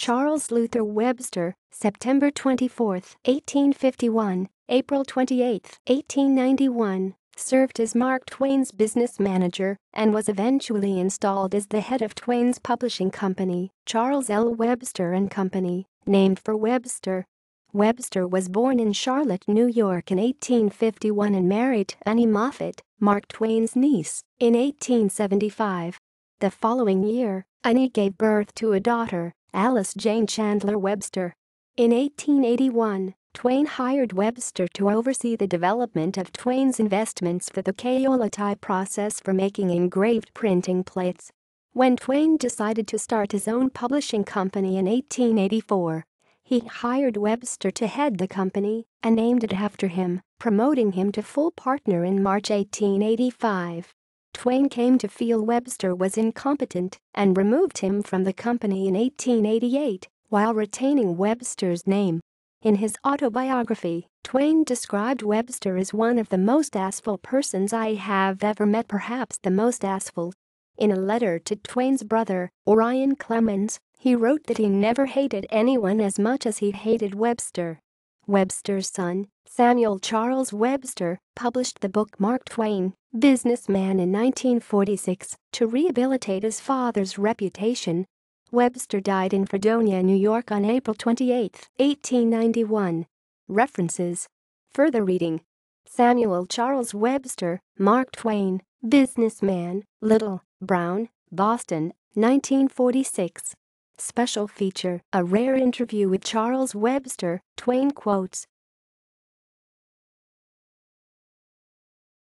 Charles Luther Webster, September 24, 1851, April 28, 1891, served as Mark Twain's business manager and was eventually installed as the head of Twain's publishing company, Charles L. Webster and Company, named for Webster. Webster was born in Charlotte, New York in 1851 and married Annie Moffett, Mark Twain's niece, in 1875. The following year, Annie gave birth to a daughter, Alice Jane Chandler Webster. In 1881, Twain hired Webster to oversee the development of Twain's investments for the Kaolatype process for making engraved printing plates. When Twain decided to start his own publishing company in 1884, he hired Webster to head the company and named it after him, promoting him to full partner in March 1885. Twain came to feel Webster was incompetent and removed him from the company in 1888 while retaining Webster's name. In his autobiography, Twain described Webster as one of the most assful persons I have ever met, perhaps the most assful. In a letter to Twain's brother, Orion Clemens, he wrote that he never hated anyone as much as he hated Webster. Webster's son, Samuel Charles Webster, published the book Mark Twain, Businessman in 1946 to rehabilitate his father's reputation. Webster died in Fredonia, New York on April 28, 1891. References. Further reading. Samuel Charles Webster, Mark Twain, Businessman, Little, Brown, Boston, 1946. Special feature, a rare interview with Charles Webster, Twain quotes.